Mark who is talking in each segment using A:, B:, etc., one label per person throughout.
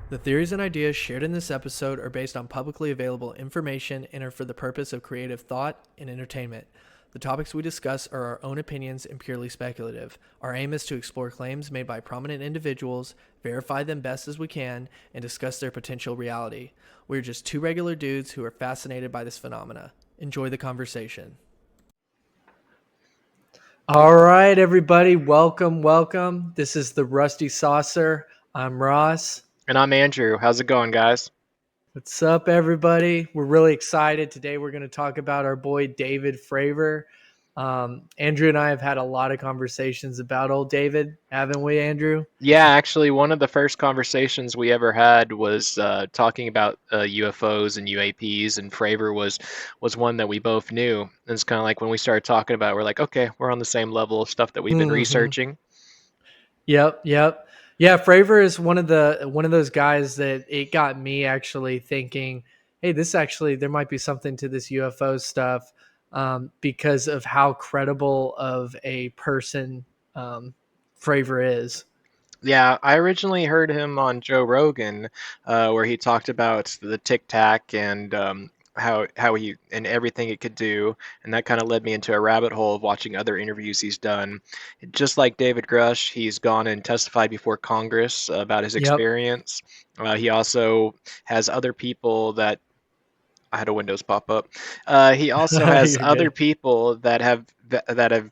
A: The theories and ideas shared in this episode are based on publicly available information and are for the purpose of creative thought and entertainment. The topics we discuss are our own opinions and purely speculative. Our aim is to explore claims made by prominent individuals, verify them best as we can, and discuss their potential reality. We're just two regular dudes who are fascinated by this phenomena. Enjoy the conversation. All right, everybody, welcome. This is the Rusty Saucer. I'm Ross.
B: And I'm Andrew. How's it going, guys?
A: What's up, everybody? We're really excited. Today, we're going to talk about our boy David Fravor. Andrew and I have had a lot of conversations about old David, haven't we, Andrew?
B: Yeah, actually, one of the first conversations we ever had was talking about UFOs and UAPs, and Fravor was one that we both knew. And it's kind of like when we started talking about it, we're like, okay, we're on the same level of stuff that we've been
A: Mm-hmm.
B: researching.
A: Yep. Yeah, Fravor is one of those guys that it got me actually thinking, hey, this actually there might be something to this UFO stuff because of how credible of a person Fravor is.
B: Yeah, I originally heard him on Joe Rogan, where he talked about the Tic Tac and how he and everything it could do, and that kind of led me into a rabbit hole of watching other interviews he's done. Just like David Grush, he's gone and testified before Congress about his
A: Yep.
B: experience. He also has other people that I had a Windows pop up. He also has
A: You're
B: other
A: good.
B: people that have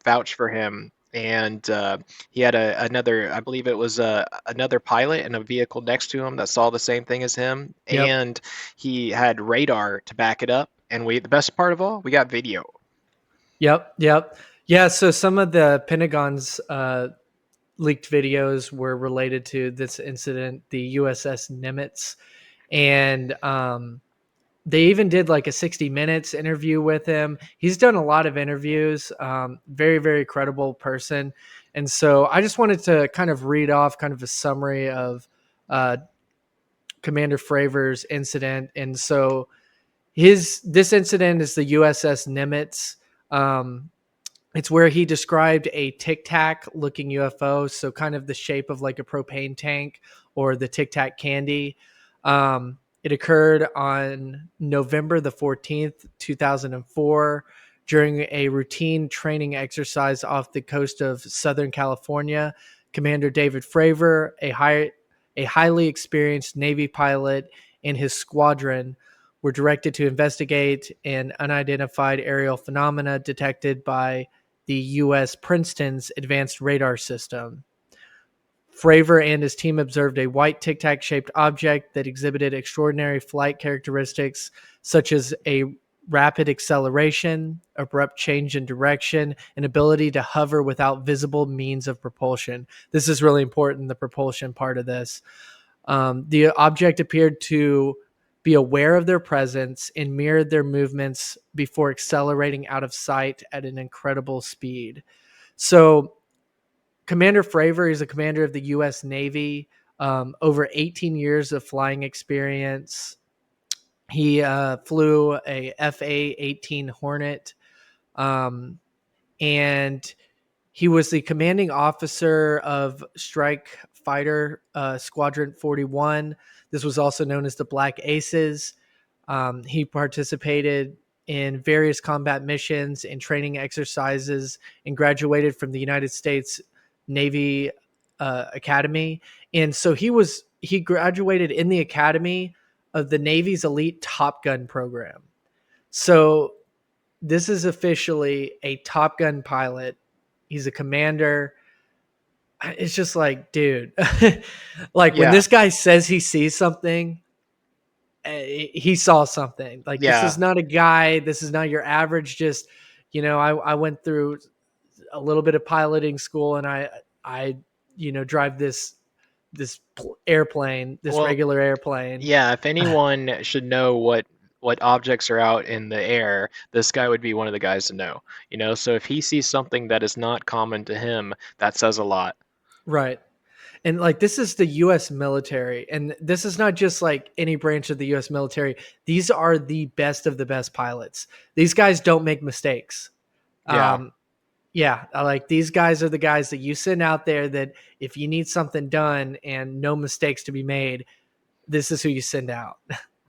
B: vouched for him, and he had another, I believe it was another pilot in a vehicle next to him that saw the same thing as him,
A: Yep.
B: and he had radar to back it up. And the best part of all, we got video.
A: Yep. Yeah. So some of the Pentagon's leaked videos were related to this incident, the USS Nimitz, and they even did like a 60 minutes interview with him. He's done a lot of interviews. Very credible person, and so I just wanted to kind of read off kind of a summary of uh, Commander Fravor's incident, and so his this incident is the USS Nimitz. Um, it's where he described a Tic Tac looking UFO, so kind of the shape of like a propane tank or the Tic Tac candy. It occurred on November the 14th, 2004, during a routine training exercise off the coast of Southern California. Commander David Fravor, a highly experienced Navy pilot, and his squadron were directed to investigate an unidentified aerial phenomena detected by the U.S. Princeton's advanced radar system. Fravor and his team observed a white tic tac shaped object that exhibited extraordinary flight characteristics, such as a rapid acceleration, abrupt change in direction, and ability to hover without visible means of propulsion. This is really important, the propulsion part of this. The object appeared to be aware of their presence and mirrored their movements before accelerating out of sight at an incredible speed. So, Commander Fravor is a commander of the U.S. Navy, over 18 years of flying experience. He flew a FA-18 Hornet, um, and he was the commanding officer of Strike Fighter Squadron 41. This was also known as the Black Aces. He participated in various combat missions and training exercises and graduated from the United States Navy Academy. And so he graduated in the Academy of the Navy's elite Top Gun program. So this is officially a Top Gun pilot. He's a commander. It's just like, dude, like when
B: Yeah,
A: this guy says he sees something, he saw something. Like, this is
B: yeah.
A: not a guy. This is not your average. Just, I went through a little bit of piloting school, and I, drive this airplane, this
B: Well,
A: regular airplane.
B: yeah, if anyone should know what objects are out in the air, this guy would be one of the guys to know. So if he sees something that is not common to him, that says a lot.
A: Right. And like, this is the US military, and this is not just like any branch of the US military. These are the best of the best pilots. These guys don't make mistakes.
B: Yeah.
A: Um, yeah, like, these guys are the guys that you send out there that if you need something done and no mistakes to be made, this is who you send out.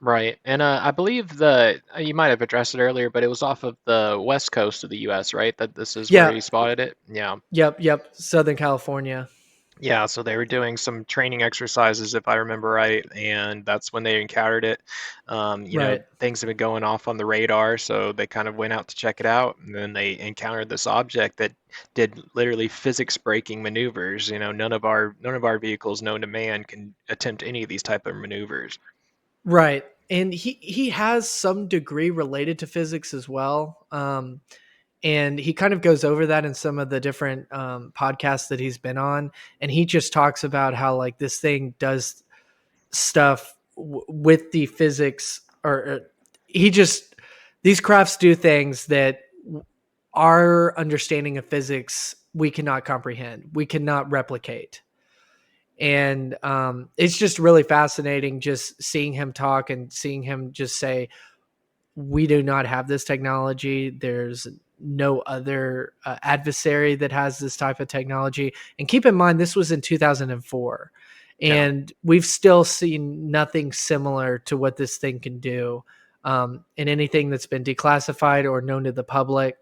B: Right. And I believe the you might have addressed it earlier, but it was off of the west coast of the U.S., right? That this is where
A: Yeah.
B: he spotted it. Yeah.
A: Yep. Southern California.
B: Yeah, so they were doing some training exercises, if I remember right, and that's when they encountered it.
A: Right.
B: Things have been going off on the radar, so they kind of went out to check it out, and then they encountered this object that did literally physics-breaking maneuvers. None of our vehicles known to man can attempt any of these type of maneuvers.
A: Right. And he has some degree related to physics as well. And he kind of goes over that in some of the different podcasts that he's been on. And he just talks about how like this thing does stuff with the physics, or he just, these crafts do things that our understanding of physics we cannot comprehend, we cannot replicate. And it's just really fascinating just seeing him talk and seeing him just say, we do not have this technology. There's no other adversary that has this type of technology. And keep in mind, this was in 2004,
B: Yeah.
A: and we've still seen nothing similar to what this thing can do in anything that's been declassified or known to the public.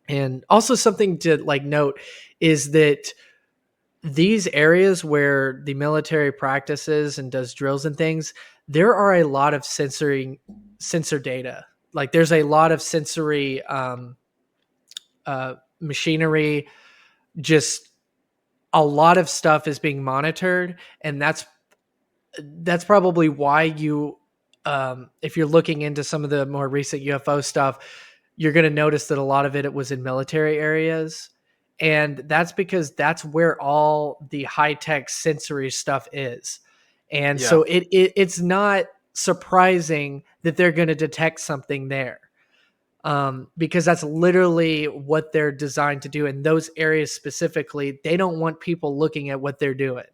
A: And also something to like note is that these areas where the military practices and does drills and things, there are a lot of sensor data. Like there's a lot of sensory machinery. Just a lot of stuff is being monitored, and that's probably why you, if you're looking into some of the more recent UFO stuff, you're going to notice that a lot of it was in military areas. And that's because that's where all the high tech sensory stuff is. And
B: Yeah.
A: so it's not surprising that they're going to detect something there, because that's literally what they're designed to do. In those areas specifically, they don't want people looking at what they're doing.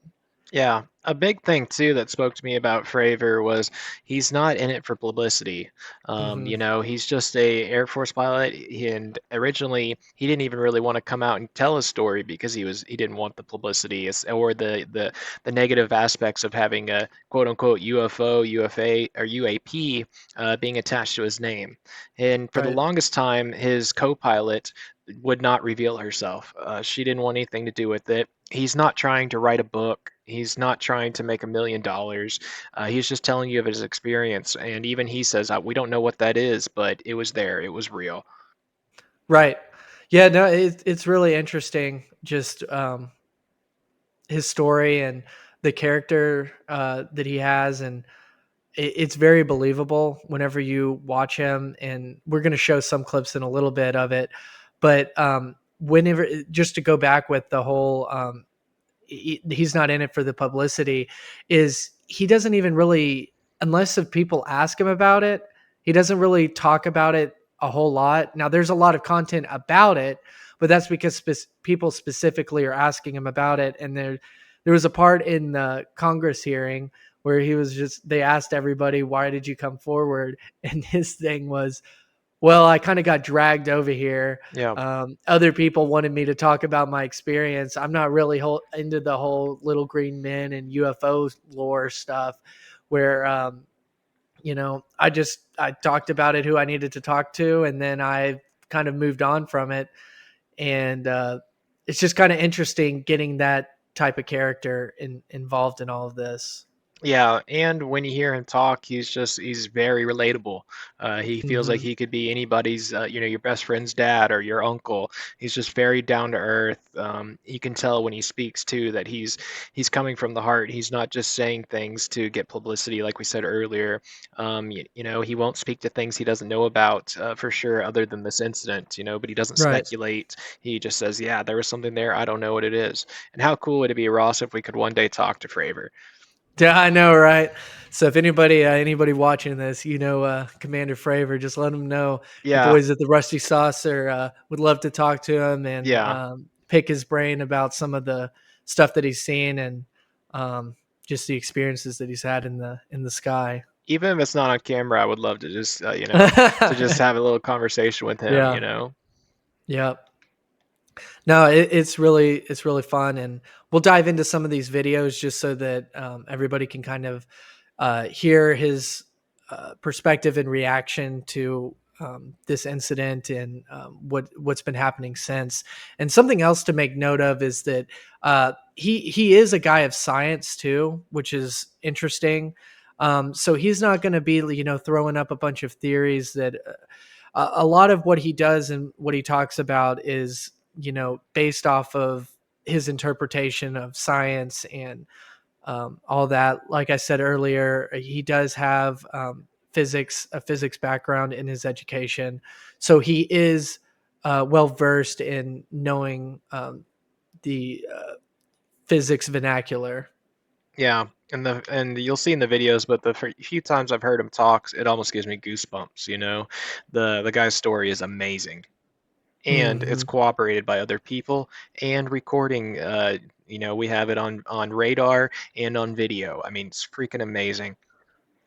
B: Yeah, a big thing too that spoke to me about Fravor was he's not in it for publicity.
A: Hmm.
B: He's just a Air Force pilot, and originally he didn't even really want to come out and tell his story because he didn't want the publicity or the negative aspects of having a quote unquote UFO, UFA, or UAP being attached to his name. And for the
A: Right.
B: longest time, his co-pilot would not reveal herself. She didn't want anything to do with it. He's not trying to write a book. He's not trying to make $1 million. He's just telling you of his experience. And even he says, we don't know what that is, but it was there. It was real.
A: Right. Yeah, no, it's really interesting. Just his story and the character that he has, and it's very believable whenever you watch him. And we're going to show some clips in a little bit of it, but whenever, just to go back with the whole he's not in it for the publicity, is he doesn't even really, unless if people ask him about it, he doesn't really talk about it a whole lot. Now there's a lot of content about it, but that's because people specifically are asking him about it. And there was a part in the Congress hearing where they asked everybody, why did you come forward? And his thing was, well, I kind of got dragged over here.
B: Yeah.
A: Other people wanted me to talk about my experience. I'm not really into the whole little green men and UFO lore stuff, where I talked about it, who I needed to talk to, and then I kind of moved on from it. And it's just kind of interesting getting that type of character involved in all of this.
B: Yeah, and when you hear him talk, he's very relatable. He feels like
A: Hmm.
B: he could be anybody's, your best friend's dad or your uncle. He's just very down to earth. You can tell when he speaks too that he's coming from the heart. He's not just saying things to get publicity, like we said earlier. He won't speak to things he doesn't know about for sure, other than this incident. But he doesn't
A: Right.
B: speculate. He just says, "Yeah, there was something there. I don't know what it is." And how cool would it be, Ross, if we could one day talk to Fravor?
A: Yeah, I know, right? So if anybody watching this, Commander Fravor, just let him know the
B: Yeah.
A: boys at the Rusty Saucer would love to talk to him and
B: Yeah,
A: pick his brain about some of the stuff that he's seen, and just the experiences that he's had in the sky.
B: even if it's not on camera, I would love to just to just have a little conversation with him.
A: Yeah, yeah. No, it's really fun, and we'll dive into some of these videos just so that everybody can kind of hear his perspective and reaction to this incident and what's been happening since. And something else to make note of is that he is a guy of science too, which is interesting. So he's not going to be, throwing up a bunch of theories that a lot of what he does and what he talks about is, based off of his interpretation of science and all that. Like I said earlier, he does have a physics background in his education, so he is well versed in knowing the physics vernacular.
B: Yeah, and you'll see in the videos, but the few times I've heard him talk, it almost gives me goosebumps. The guy's story is amazing, and it's
A: Hmm.
B: cooperated by other people and recording. We have it on radar and on video. I mean, it's freaking amazing.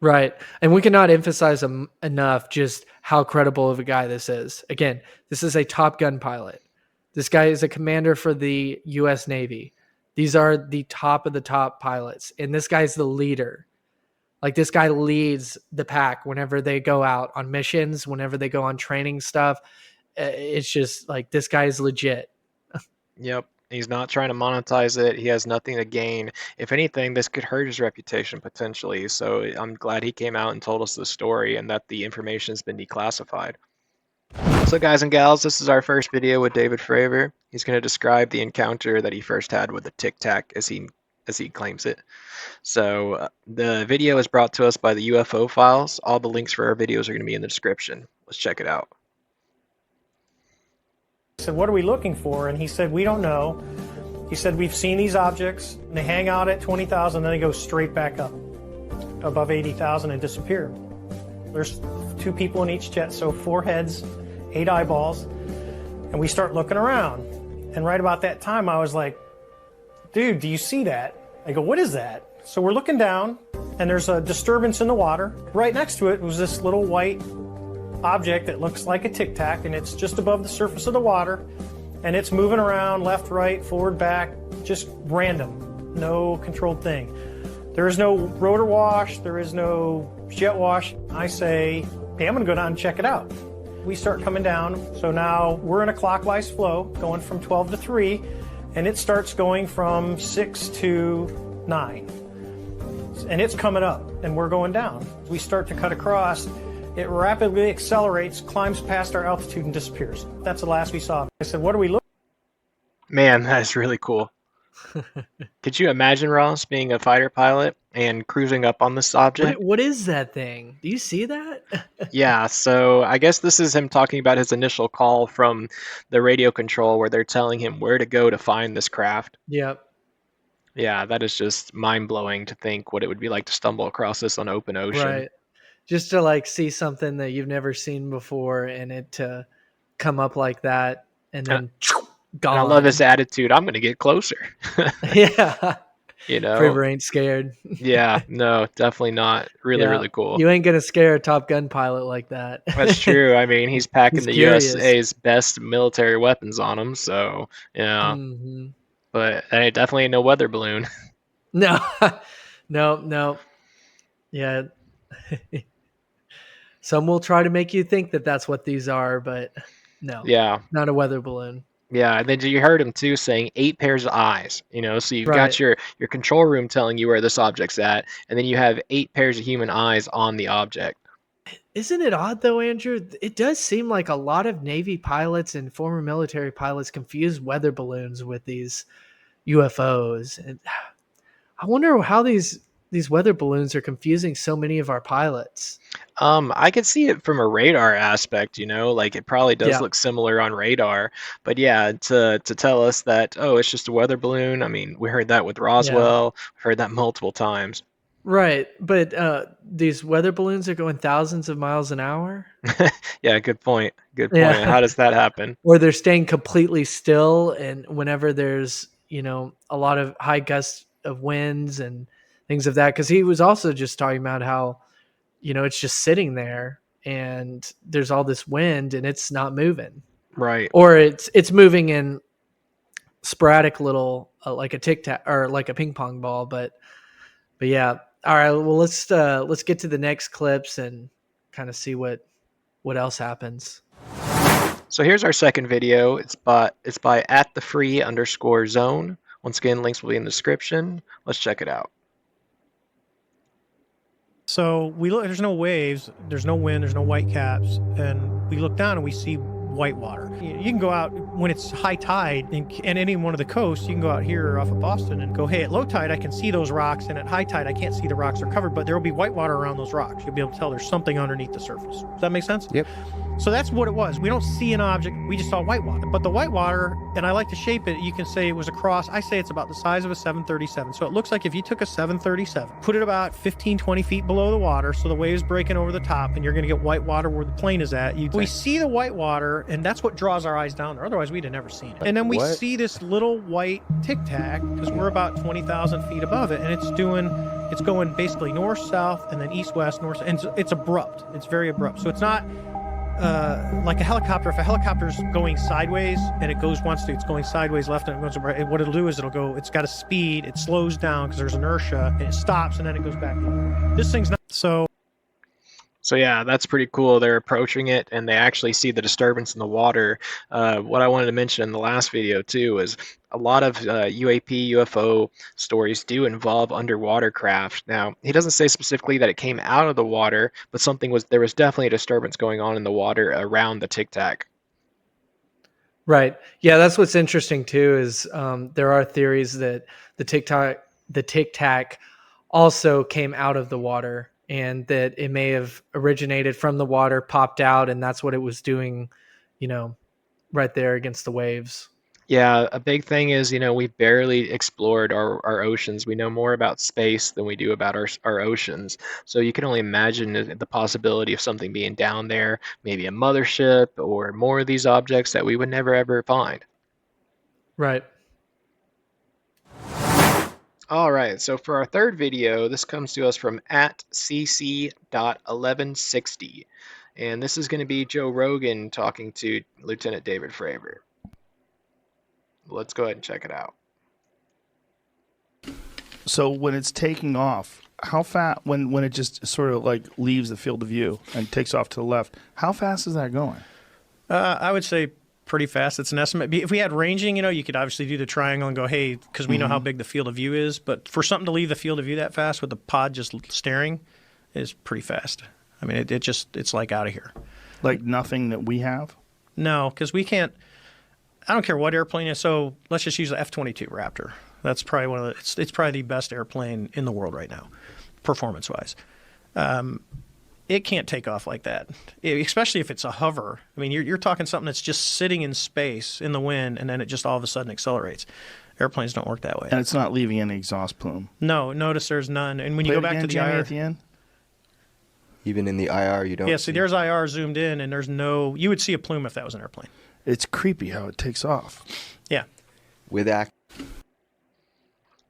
A: Right. And we cannot emphasize enough just how credible of a guy this is. Again, this is a Top Gun pilot. This guy is a commander for the US Navy. These are the top of the top pilots. And this guy's the leader. Like, this guy leads the pack whenever they go out on missions, whenever they go on training stuff. It's just like, this guy is legit.
B: Yep. He's not trying to monetize it. He has nothing to gain. If anything, this could hurt his reputation potentially. So I'm glad he came out and told us the story and that the information has been declassified. So guys and gals, this is our first video with David Fravor. He's going to describe the encounter that he first had with the Tic Tac as he claims it. So the video is brought to us by the UFO Files. All the links for our videos are going to be in the description. Let's check it out.
C: I said, what are we looking for? And he said, we don't know. He said, we've seen these objects, and they hang out at 20,000, then they go straight back up above 80,000 and disappear. There's 2 people in each jet, so 4 heads, 8 eyeballs, and we start looking around. And right about that time, I was like, dude, do you see that? I go, what is that? So we're looking down, and there's a disturbance in the water. Right next to it was this little white object that looks like a Tic Tac, and it's just above the surface of the water, and it's moving around left, right, forward, back, just random, no controlled thing. There is no rotor wash, there is no jet wash. I say, hey, I'm gonna go down and check it out. We start coming down, so now we're in a clockwise flow, going from 12 to 3, and it starts going from 6 to 9. And it's coming up, and we're going down. We start to cut across. It rapidly accelerates, climbs past our altitude, and disappears. That's the last we saw. I said, what are we looking for?
B: Man, that is really cool. Could you imagine, Ross, being a fighter pilot and cruising up on this object?
A: What is that thing? Do you see that?
B: Yeah, so I guess this is him talking about his initial call from the radio control where they're telling him where to go to find this craft.
A: Yep.
B: Yeah, that is just mind-blowing to think what it would be like to stumble across this on open ocean.
A: Right. Just to see something that you've never seen before and it to come up like that and then gone.
B: And I love his attitude. I'm going to get closer.
A: Yeah.
B: Fravor
A: ain't scared.
B: Yeah, no, definitely not. Really cool.
A: You ain't going to scare a Top Gun pilot like that.
B: That's true. I mean, he's packing
A: He's
B: the
A: curious.
B: USA's best military weapons on him, so, yeah.
A: Mm-hmm.
B: But it definitely ain't no weather balloon.
A: No. No. Yeah. Some will try to make you think that that's what these are, but no.
B: Yeah.
A: Not a weather balloon.
B: Yeah, and then you heard him too saying 8 pairs of eyes, so you've
A: Right.
B: got your control room telling you where this object's at, and then you have 8 pairs of human eyes on the object.
A: Isn't it odd though, Andrew? It does seem like a lot of Navy pilots and former military pilots confuse weather balloons with these UFOs. And I wonder how these weather balloons are confusing so many of our pilots.
B: I could see it from a radar aspect, like it probably does look similar on radar, but yeah, to tell us that, oh, it's just a weather balloon. I mean, we heard that with Roswell, we've heard that multiple times.
A: Right, but these weather balloons are going thousands of miles an hour.
B: Yeah, good point. Yeah. How does that happen?
A: Or they're staying completely still, and whenever there's a lot of high gusts of winds and things of that, because he was also just talking about how it's just sitting there and there's all this wind and it's not moving,
B: right?
A: Or it's moving in sporadic little like a tic tac or like a ping pong ball, but yeah, All right, well let's get to the next clips and kind of see what else happens.
B: So here's our second video. It's by @thefree_zone. Once again, links will be in the description. Let's check it out.
C: So we look, there's no waves, there's no wind, there's no white caps, and we look down and we see white water. You can go out when it's high tide and any one of the coasts, you can go out here off of Boston and go, hey, at low tide I can see those rocks, and at high tide I can't see the rocks are covered, but there will be white water around those rocks. You'll be able to tell there's something underneath the surface. Does that make sense?
D: Yep.
C: So that's what it was. We don't see an object, we just saw white water. But the white water, and I like to shape it, you can say it was across, I say it's about the size of a 737. So it looks like if you took a 737, put it about 15, 20 feet below the water, so the wave's breaking over the top, and you're going to get white water where the plane is at. We see the white water, and that's what draws our eyes down there. Otherwise, we'd have never seen it. And then we see this little white Tic Tac, because we're about 20,000 feet above it, and it's going basically north, south, and then east, west, north, and it's abrupt. It's very abrupt. So it's not like a helicopter. If a helicopter's going sideways and it it's going sideways left and it goes right, what it'll do is it's got a speed, it slows down because there's inertia, and it stops, and then it goes back. This thing's not
B: So yeah, that's pretty cool. They're approaching it, and they actually see the disturbance in the water. What I wanted to mention in the last video too is a lot of UAP, UFO stories do involve underwater craft. Now, he doesn't say specifically that it came out of the water, but there was definitely a disturbance going on in the water around the Tic Tac.
A: Right. Yeah, that's what's interesting too. Is there are theories that the Tic Tac also came out of the water, and that it may have originated from the water, popped out, and that's what it was doing, right there against the waves.
B: Yeah, a big thing is, we've barely explored our oceans. We know more about space than we do about our oceans. So you can only imagine the possibility of something being down there, maybe a mothership or more of these objects that we would never ever find.
A: Right.
B: All right, so for our third video, this comes to us from @cc.1160. And this is going to be Joe Rogan talking to Lieutenant David Fravor. Let's go ahead and check it out.
E: So when it's taking off, how fast, when it just sort of like leaves the field of view and takes off to the left, how fast is that going?
C: I would say pretty fast. It's an estimate. If we had ranging, you could obviously do the triangle and go, hey, because we know how big the field of view is. But for something to leave the field of view that fast with the pod just staring is pretty fast. I mean, it's like out of here.
E: Like nothing that we have?
C: No, because we can't. I don't care what airplane is. So let's just use the F-22 Raptor. That's probably it's probably the best airplane in the world right now, performance-wise. It can't take off like that, especially if it's a hover. I mean, you're talking something that's just sitting in space in the wind, and then it just all of a sudden accelerates. Airplanes don't work that way.
E: And it's not leaving any exhaust plume.
C: No, notice there's none. And when you go back to the IR
E: at the end,
D: even in the IR, you don't.
C: Yeah, see, there's IR zoomed in, and there's no. You would see a plume if that was an airplane.
E: it's creepy how it takes off.
C: Yeah.
D: With act.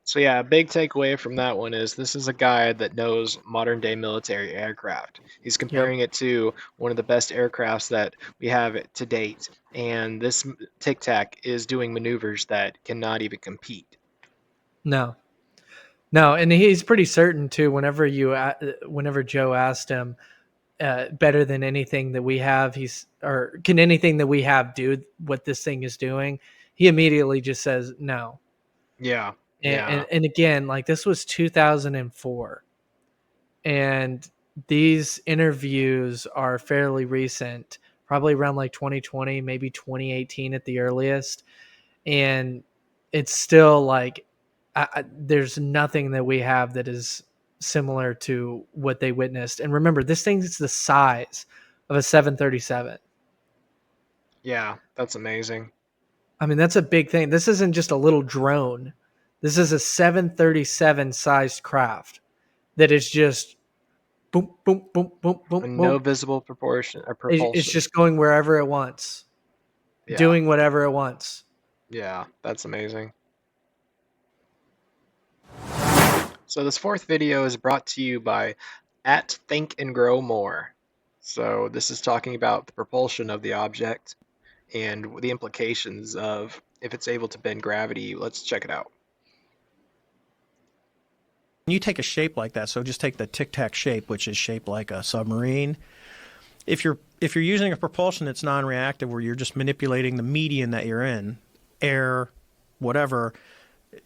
B: So yeah, a big takeaway from that one is this is a guy that knows modern day military aircraft. He's comparing it to one of the best aircrafts that we have to date, and this Tic Tac is doing maneuvers that cannot even compete.
A: No, and he's pretty certain too. Whenever Joe asked him, better than anything that we have, can anything that we have do what this thing is doing? He immediately just says no.
B: Yeah.
A: And again, like, this was 2004, and these interviews are fairly recent, probably around like 2020, maybe 2018 at the earliest. And it's still like, there's nothing that we have that is similar to what they witnessed. And remember, this thing is the size of a 737.
B: Yeah, that's amazing.
A: I mean, that's a big thing. This isn't just a little drone. This is a 737 sized craft that is just boom, boom, boom, boom, boom,
B: And
A: boom.
B: no visible propulsion.
A: It's just going wherever it wants, doing whatever it wants.
B: Yeah, that's amazing. So this fourth video is brought to you by @Think and Grow More. So this is talking about the propulsion of the object and the implications of if it's able to bend gravity. Let's check it out.
C: When you take a shape like that, so just take the Tic Tac shape, which is shaped like a submarine. If you're using a propulsion that's non-reactive, where you're just manipulating the medium that you're in, air, whatever,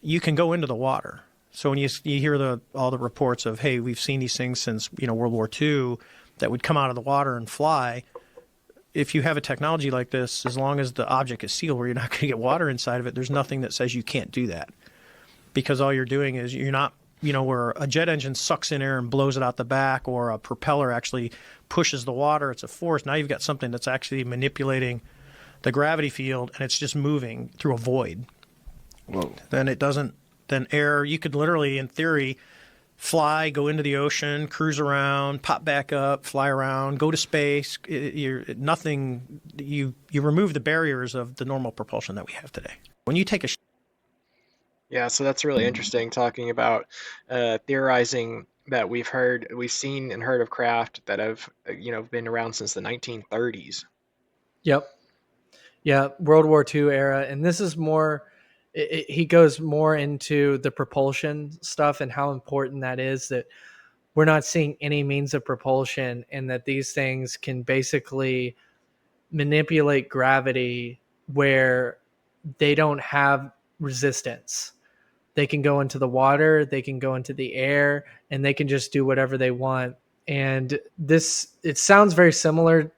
C: you can go into the water. So when you hear all the reports of, hey, we've seen these things since World War II that would come out of the water and fly. If you have a technology like this, as long as the object is sealed where you're not going to get water inside of it, there's nothing that says you can't do that. Because all you're doing is you're not, where a jet engine sucks in air and blows it out the back, or a propeller actually pushes the water, it's a force. Now you've got something that's actually manipulating the gravity field, and it's just moving through a void.
D: Whoa.
C: Then air, you could literally, in theory, fly, go into the ocean, cruise around, pop back up, fly around, go to space. You remove the barriers of the normal propulsion that we have today. When you take a
B: Yeah, so that's really interesting, talking about theorizing that we've seen and heard of craft that have been around since the 1930s.
A: Yep. Yeah, World War II era, and this is more. He goes more into the propulsion stuff and how important that is. That we're not seeing any means of propulsion, and that these things can basically manipulate gravity where they don't have resistance. They can go into the water, they can go into the air, and they can just do whatever they want. And it sounds very similar.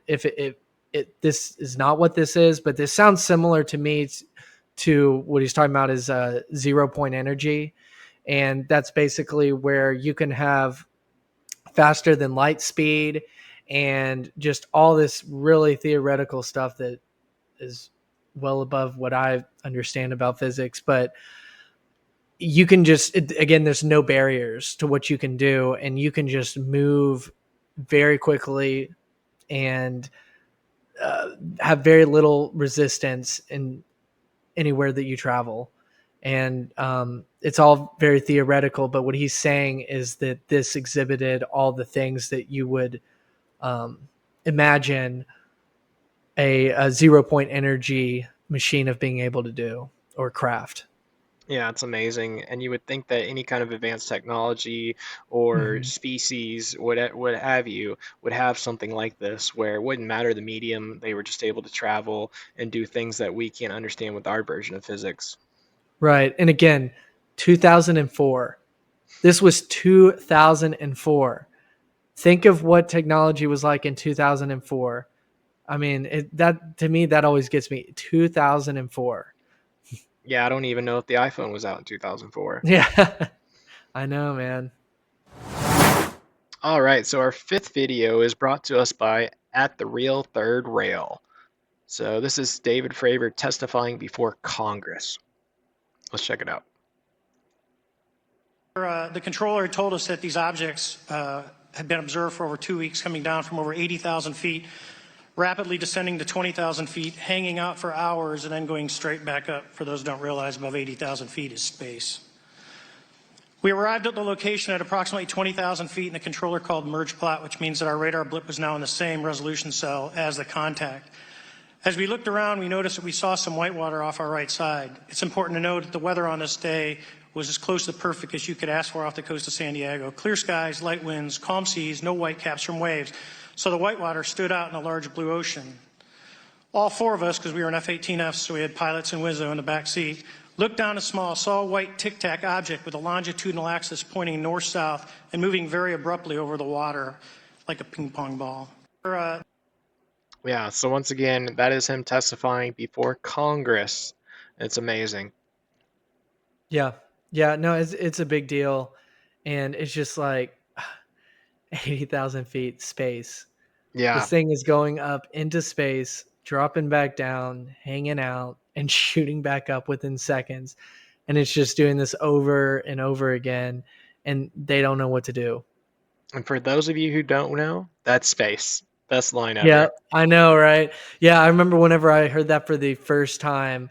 A: This is not what this is, but this sounds similar to me to what he's talking about is 0 point energy. And that's basically where you can have faster than light speed and just all this really theoretical stuff that is well above what I understand about physics. But you can again, there's no barriers to what you can do, and you can just move very quickly and have very little resistance in anywhere that you travel. And it's all very theoretical, but what he's saying is that this exhibited all the things that you would imagine a 0 point energy machine of being able to do, or craft.
B: Yeah, it's amazing. And you would think that any kind of advanced technology or species, what have you, would have something like this, where it wouldn't matter the medium, they were just able to travel and do things that we can't understand with our version of physics.
A: Right. And again, 2004. This was 2004. Think of what technology was like in 2004. I mean, to me, that always gets me. 2004.
B: Yeah, I don't even know if the iPhone was out in 2004.
A: Yeah, I know, man.
B: All right, so our fifth video is brought to us by At the Real Third Rail. So this is David Fravor testifying before Congress. Let's check it out.
C: The controller had told us that these objects had been observed for over 2 weeks, coming down from over 80,000 feet, rapidly descending to 20,000 feet, hanging out for hours, and then going straight back up. For those who don't realize, above 80,000 feet is space. We arrived at the location at approximately 20,000 feet, and the controller called merge plot, which means that our radar blip was now in the same resolution cell as the contact. As we looked around, we noticed that we saw some whitewater off our right side. It's important to note that the weather on this day was as close to perfect as you could ask for off the coast of San Diego. Clear skies, light winds, calm seas, no whitecaps from waves. So the whitewater stood out in a large blue ocean. All four of us, because we were in F-18Fs, so we had pilots and Wizzo in the back seat, looked down and saw a white Tic Tac object with a longitudinal axis pointing north-south and moving very abruptly over the water like a ping pong ball.
B: Yeah, so once again, that is him testifying before Congress. It's amazing.
A: Yeah, no, it's a big deal, and it's just like 80,000 feet space.
B: Yeah.
A: This thing is going up into space, dropping back down, hanging out, and shooting back up within seconds. And it's just doing this over and over again, and they don't know what to do.
B: And for those of you who don't know, that's space. Best line ever.
A: Yeah, I know, right? Yeah, I remember whenever I heard that for the first time,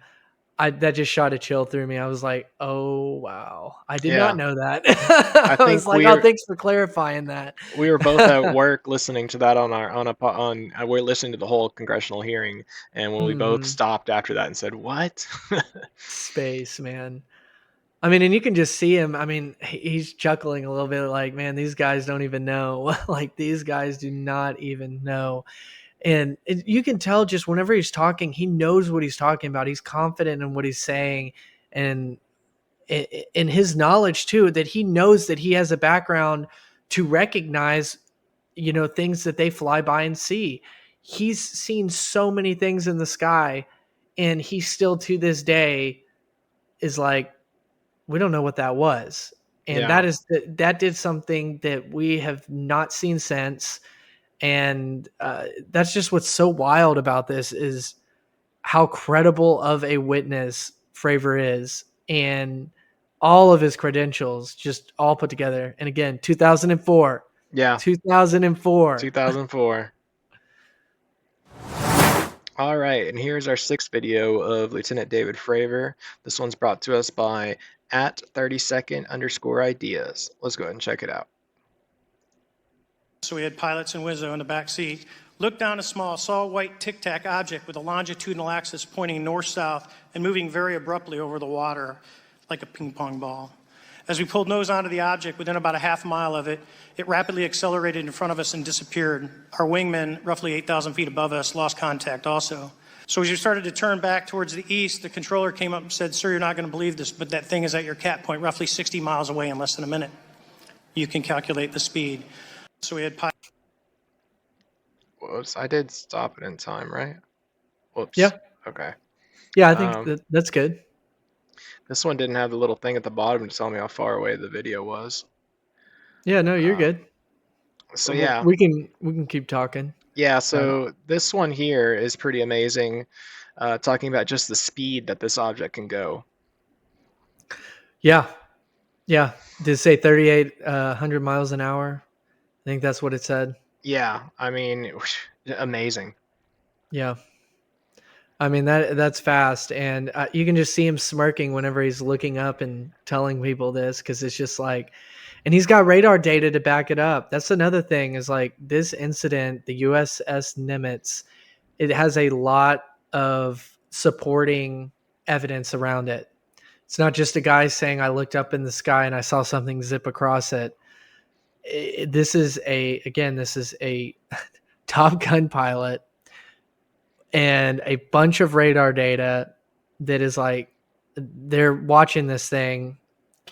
A: that just shot a chill through me. I was like, "Oh wow, I did not know that." I was like, "Oh, thanks for clarifying that."
B: We were both at work listening to that we're listening to the whole congressional hearing, and when we both stopped after that and said, "What?"
A: Space, man. I mean, and you can just see him. I mean, he's chuckling a little bit like, man, these guys don't even know. Like, these guys do not even know. And you can tell just whenever he's talking, he knows what he's talking about. He's confident in what he's saying. And in his knowledge, too, that he knows that he has a background to recognize, things that they fly by and see. He's seen so many things in the sky, and he still to this day is like, we don't know what that was. And
B: Yeah.
A: that did something that we have not seen since. And that's just what's so wild about this is how credible of a witness Fravor is, and all of his credentials just all put together. And again, 2004.
B: Yeah.
A: 2004.
B: 2004. All right, and here's our 6th video of Lieutenant David Fravor. This one's brought to us by at 30second_ideas. Let's go ahead and check it out.
C: So we had pilots and Wizzo in the back seat. Looked down a small, saw a white Tic Tac object with a longitudinal axis pointing north-south and moving very abruptly over the water like a ping pong ball. As we pulled nose onto the object, within about a half mile of it, it rapidly accelerated in front of us and disappeared. Our wingmen, roughly 8,000 feet above us, lost contact also. So as we started to turn back towards the east, the controller came up and said, "Sir, you're not going to believe this, but that thing is at your cat point, roughly 60 miles away in less than a minute. You can calculate the speed." So we had
B: Whoops, I did stop it in time, right? Whoops.
A: Yeah.
B: Okay.
A: Yeah, I think that's good.
B: This one didn't have the little thing at the bottom to tell me how far away the video was.
A: Yeah, no, you're good.
B: So yeah.
A: We can keep talking.
B: Yeah, so this one here is pretty amazing, talking about just the speed that this object can go.
A: Yeah. Did it say 3,800 miles an hour? I think that's what it said.
B: Yeah, I mean, amazing.
A: Yeah. I mean, that's fast. And you can just see him smirking whenever he's looking up and telling people this, because it's just like, and he's got radar data to back it up. That's another thing is like this incident, the USS Nimitz, it has a lot of supporting evidence around it. It's not just a guy saying, I looked up in the sky and I saw something zip across it. This is a Top Gun pilot and a bunch of radar data that is like, they're watching this thing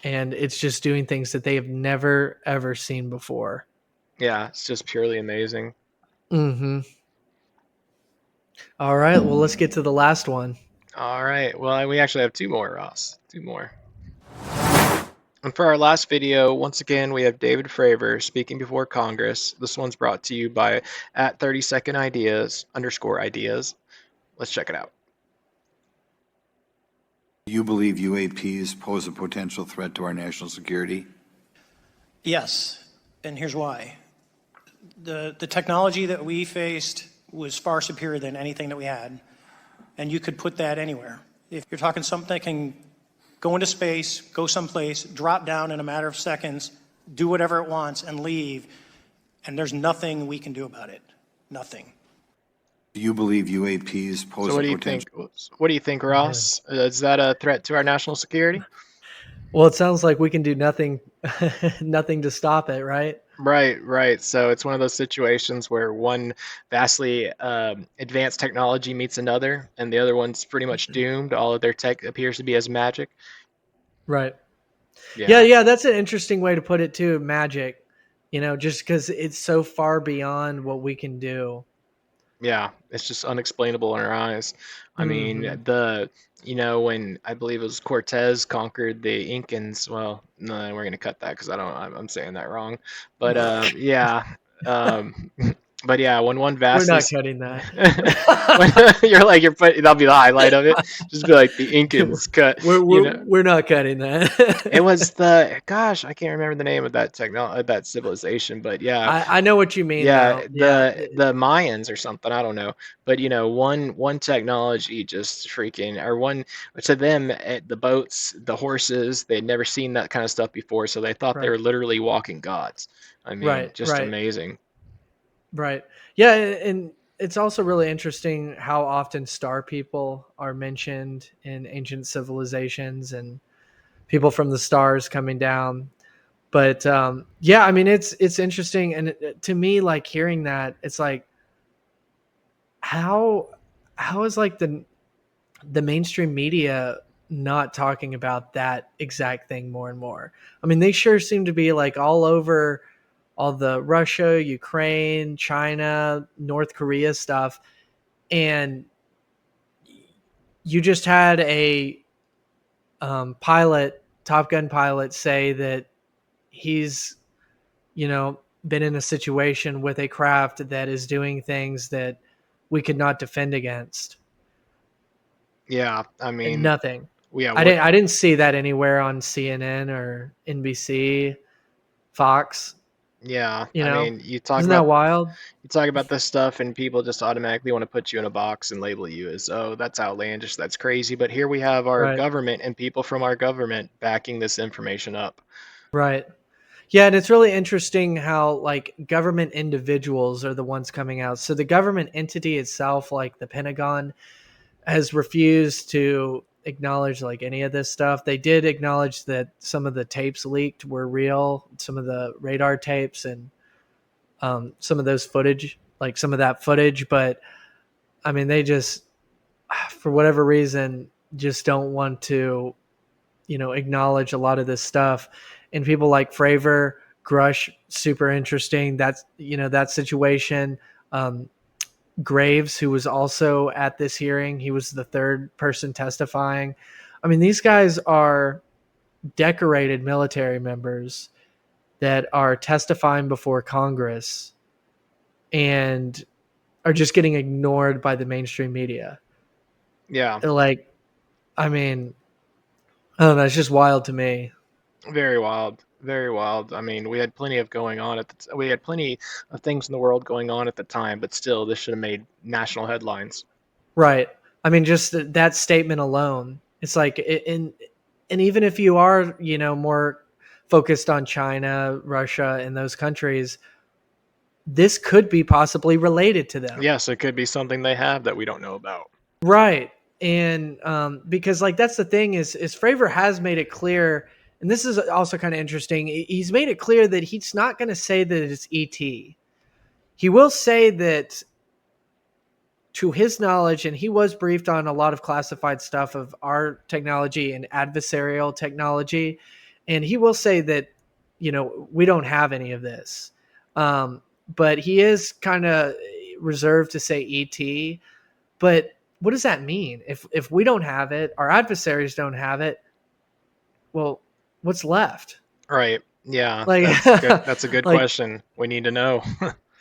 A: and it's just doing things that they have never, ever seen before.
B: Yeah, it's just purely amazing.
A: Mm-hmm. All right, well, let's get to the last one.
B: All right, well, we actually have 2 more, Ross. 2 more. And for our last video, once again, we have David Fravor speaking before Congress. This one's brought to you by at 30second_ideas. Let's check it out.
F: Do you believe UAPs pose a potential threat to our national security?
C: Yes, and here's why. The technology that we faced was far superior than anything that we had, and you could put that anywhere. If you're talking something that can go into space, go someplace, drop down in a matter of seconds, do whatever it wants, and leave, and there's nothing we can do about it. Nothing.
F: Do you believe UAPs pose
B: So what
F: a
B: do you
F: potential?
B: think? What do you think, Ross? Is that a threat to our national security?
A: Well, it sounds like we can do nothing, nothing to stop it, right?
B: Right. So it's one of those situations where one vastly advanced technology meets another, and the other one's pretty much doomed. All of their tech appears to be as magic.
A: Right. Yeah. That's an interesting way to put it too. Magic, just because it's so far beyond what we can do.
B: Yeah, it's just unexplainable in our eyes. I mean, when I believe it was Cortez conquered the Incans. Well, no, we're gonna cut that because I'm saying that wrong. But but yeah, when one vastly,
A: We're not cutting that.
B: that'll be the highlight of it. Just be like the Incans cut.
A: We're not cutting that.
B: It was I can't remember the name of that that civilization, but yeah.
A: I know what you mean.
B: Yeah,
A: though.
B: the Mayans or something, I don't know. But one technology just freaking, or one to them, the boats, the horses, they'd never seen that kind of stuff before, so they thought they were literally walking gods. I mean, amazing.
A: Right. Yeah, and it's also really interesting how often star people are mentioned in ancient civilizations, and people from the stars coming down. But yeah, I mean, it's interesting. And to me, like hearing that, it's like, how is like the mainstream media not talking about that exact thing more and more? I mean, they sure seem to be like all over all the Russia, Ukraine, China, North Korea stuff. And you just had a Top Gun pilot, say that he's, been in a situation with a craft that is doing things that we could not defend against.
B: Yeah, I
A: And
B: mean,
A: nothing.
B: yeah,
A: I didn't see that anywhere on CNN or NBC, Fox.
B: yeah.
A: You
B: I
A: know,
B: mean, you talk
A: isn't that
B: about
A: wild?
B: this stuff, and people just automatically want to put you in a box and label you as, oh, that's outlandish, that's crazy. But here we have our
A: Right,
B: government and people from our government backing this information up.
A: right. Yeah, and it's really interesting how like government individuals are the ones coming out. So the government entity itself, like the Pentagon, has refused to acknowledge like any of this stuff. They did acknowledge that some of the tapes leaked were real, some of the radar tapes and some of those footage, like some of that footage. But I mean, they just, for whatever reason, just don't want to, acknowledge a lot of this stuff. And people like Fravor, Grush, super interesting. That's, that situation. Graves, who was also at this hearing, he was the third person testifying. I mean, these guys are decorated military members that are testifying before Congress and are just getting ignored by the mainstream media.
B: Yeah,
A: Like, I mean, I don't know. It's just wild to me.
B: very wild, very wild. I mean, we had plenty of we had plenty of things in the world going on at the time, but still, this should have made national headlines.
A: Right. I mean, just that statement alone, it's like, and even if you are, more focused on China, Russia, and those countries, this could be possibly related to them.
B: Yes, it could be something they have that we don't know about.
A: Right. And because like that's the thing is Fravor has made it clear, and this is also kind of interesting. He's made it clear that he's not going to say that it's ET. He will say that, to his knowledge, and he was briefed on a lot of classified stuff of our technology and adversarial technology, and he will say that, we don't have any of this. But he is kind of reserved to say ET. But what does that mean? If we don't have it, our adversaries don't have it, well, what's left?
B: Right. Yeah,
A: Like,
B: that's good. That's a good
A: like,
B: question. We need to know.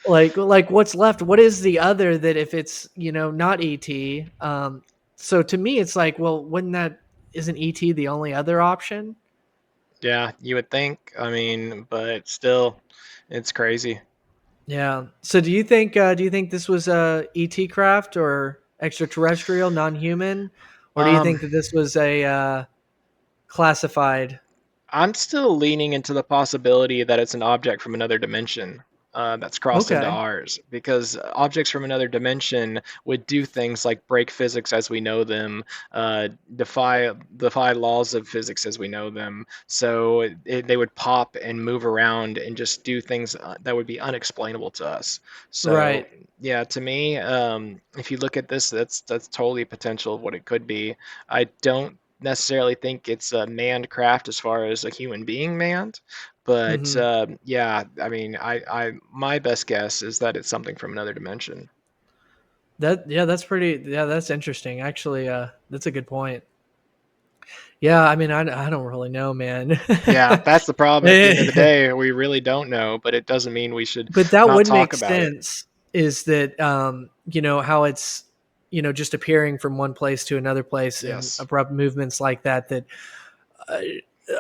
A: like what's left? What is the other that if it's, not ET? So to me, it's like, well, isn't ET the only other option?
B: Yeah, you would think. I mean, but still, it's crazy.
A: Yeah. So do you think this was a ET craft or extraterrestrial, non-human, or do you
B: Um,
A: think that this was a classified?
B: I'm still leaning into the possibility that it's an object from another dimension that's crossed into
A: Okay.
B: ours, because objects from another dimension would do things like break physics as we know them, defy laws of physics as we know them. So they would pop and move around and just do things that would be unexplainable to us. So
A: Right.
B: yeah, to me, if you look at this, that's totally potential of what it could be. I don't necessarily think it's a manned craft as far as a human being manned, but
A: Hmm.
B: yeah, I mean, my best guess is that it's something from another dimension.
A: That's interesting. Actually, that's a good point. Yeah, I mean, I don't really know, man.
B: Yeah, that's the problem. At the end of the
A: Eh,
B: day, we really don't know, but it doesn't mean we should
A: but that
B: not
A: would
B: talk
A: make
B: about it.
A: sense. Is that how it's just appearing from one place to another place and
B: Yes.
A: abrupt movements like that uh,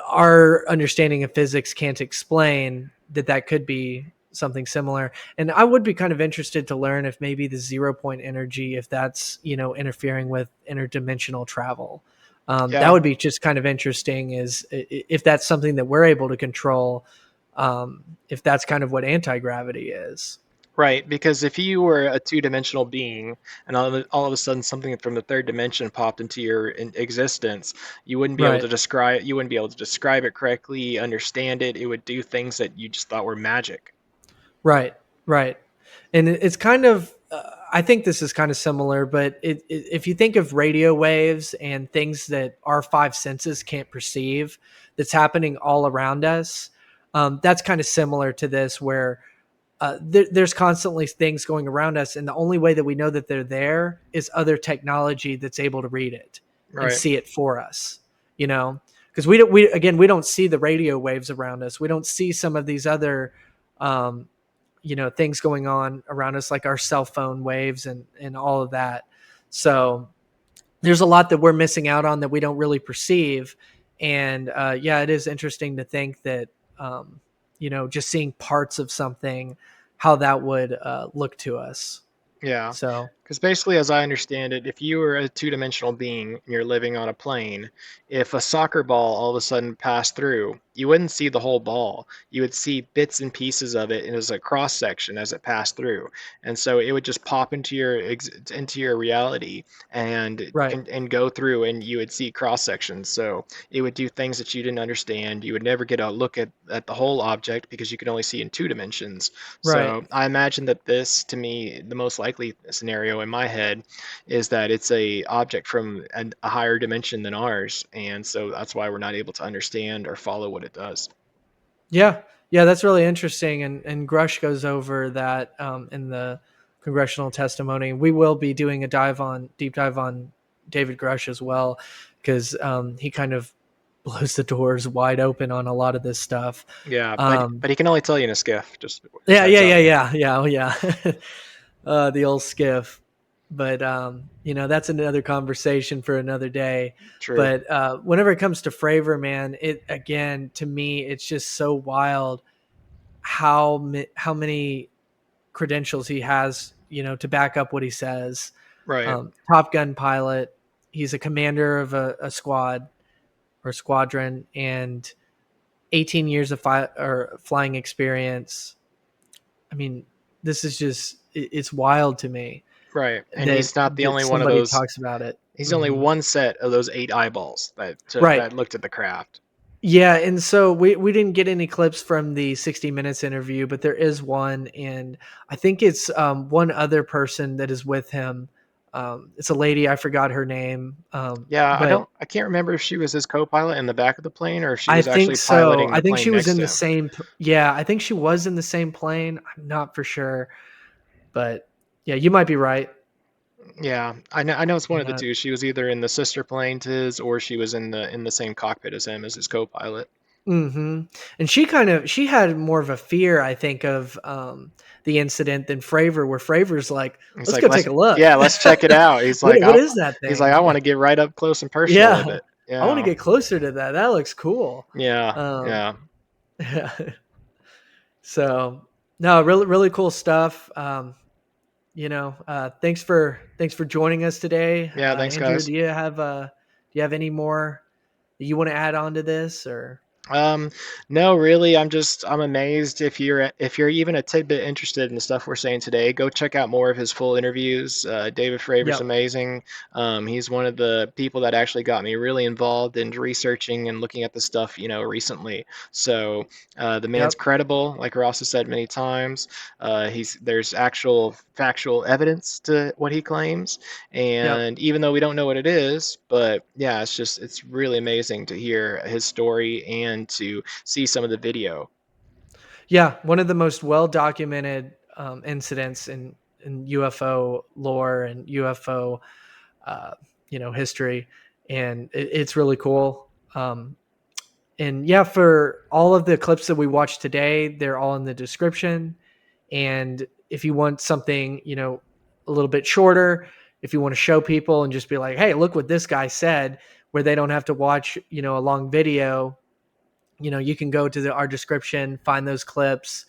A: our understanding of physics can't explain that could be something similar. And I would be kind of interested to learn if maybe the 0 point energy, if that's, interfering with interdimensional travel. That
B: Yeah.
A: would be just kind of interesting is if that's something that we're able to control, if that's kind of what anti-gravity is.
B: Right, because if you were a two-dimensional being and all of a sudden something from the third dimension popped into your existence, you wouldn't be able
A: Right.
B: to describe it correctly, understand it. It would do things that you just thought were magic.
A: Right, right. And it's kind of, I think this is kind of similar, but if you think of radio waves and things that our five senses can't perceive, that's happening all around us, that's kind of similar to this, where there's constantly things going around us, and the only way that we know that they're there is other technology that's able to read it and
B: Right.
A: see it for us. Because we don't see the radio waves around us. We don't see some of these other um, things going on around us, like our cell phone waves and all of that. So there's a lot that we're missing out on that we don't really perceive. And yeah, it is interesting to think that just seeing parts of something, how that would look to us.
B: Yeah.
A: So
B: Because basically, as I understand it, if you were a two-dimensional being and you're living on a plane, if a soccer ball all of a sudden passed through, you wouldn't see the whole ball. You would see bits and pieces of it as a cross section as it passed through, and so it would just pop into your reality and
A: right,
B: and go through, and you would see cross sections. So it would do things that you didn't understand. You would never get a look at the whole object because you could only see in two dimensions.
A: right.
B: So I imagine that this, to me, the most likely scenario in my head is that it's a object from a higher dimension than ours, and so that's why we're not able to understand or follow what it does.
A: Yeah, yeah, that's really interesting. And Grush goes over that in the congressional testimony. We will be doing a deep dive on David Grush as well, because he kind of blows the doors wide open on a lot of this stuff.
B: Yeah, but
A: Um,
B: but he can only tell you in a skiff. Just
A: yeah,
B: heads
A: yeah,
B: up.
A: yeah, yeah, yeah, oh, yeah. The old skiff. But that's another conversation for another day.
B: True.
A: But whenever it comes to Fravor, man, it again, to me, it's just so wild how many credentials he has, to back up what he says.
B: Right.
A: Top Gun pilot. He's a commander of a squad or squadron, and 18 years of flying experience. I mean, this is just it's wild to me
B: Right. And
A: that
B: he's not the only one of
A: somebody
B: those.
A: talks about it.
B: He's only
A: Mhm.
B: one set of those 8 eyeballs
A: Right.
B: that looked at the craft.
A: Yeah, and so we didn't get any clips from the 60 Minutes interview, but there is one, and I think it's one other person that is with him. It's a lady, I forgot her name,
B: Yeah,
A: but
B: I can't remember if she was his co-pilot in the back of the plane or if she
A: I
B: was
A: think
B: actually
A: so.
B: piloting
A: I
B: the
A: think
B: plane
A: she was
B: next
A: in
B: to
A: the
B: him.
A: same. Yeah, I think she was in the same plane. I'm not for sure, but yeah, you might be right.
B: Yeah, I know it's one
A: And
B: of the two. She was either in the sister plane to his, or she was in the same cockpit as him as his co-pilot.
A: and she had more of a fear, I think, of the incident than Fravor, where Fravor's like,
B: He's
A: let's
B: like,
A: go take a look.
B: let's check it out. He's like,
A: What is that
B: I
A: thing?
B: want to get right up close and personal with
A: Yeah,
B: it.
A: I want to
B: Yeah,
A: get closer to that. That looks cool.
B: yeah,
A: Um,
B: yeah,
A: yeah. So no, really, really cool stuff. Thanks for joining us today,
B: yeah. Thanks,
A: Andrew.
B: guys.
A: Do you have any more that you want to add on to this, or?
B: Um, no, really, I'm amazed. If you're even a tidbit interested in the stuff we're saying today, go check out more of his full interviews. David Fravor's
A: Yep,
B: amazing. He's one of the people that actually got me really involved in researching and looking at the stuff, recently. So the man's
A: yep,
B: credible, like Ross has said many times. There's actual factual evidence to what he claims,
A: yep.
B: and even though we don't know what it is, but yeah, it's really amazing to hear his story and to see some of the video.
A: Yeah, one of the most well documented incidents in UFO lore and UFO history, and it's really cool. And yeah, for all of the clips that we watched today, they're all in the description. And if you want something, a little bit shorter, if you want to show people and just be like, hey, look what this guy said, where they don't have to watch, a long video, you can go to our description, find those clips,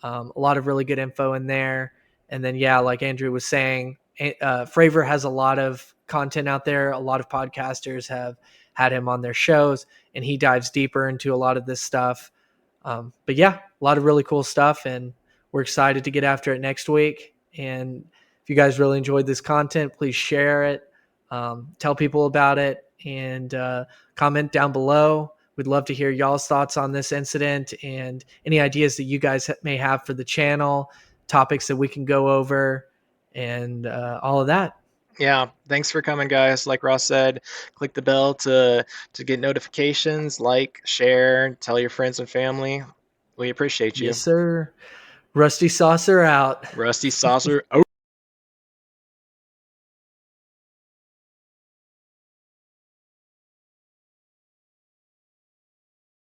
A: a lot of really good info in there. And then, yeah, like Andrew was saying, Fravor has a lot of content out there. A lot of podcasters have had him on their shows, and he dives deeper into a lot of this stuff. But yeah, a lot of really cool stuff. And we're excited to get after it next week. And if you guys really enjoyed this content, please share it, tell people about it, and comment down below. We'd love to hear y'all's thoughts on this incident and any ideas that you guys may have for the channel, topics that we can go over, and all of that.
B: Yeah, thanks for coming, guys. Like Ross said, click the bell to get notifications, like, share, tell your friends and family. We appreciate you.
A: Yes, sir. Rusty Saucer out.
B: Rusty Saucer. Oh.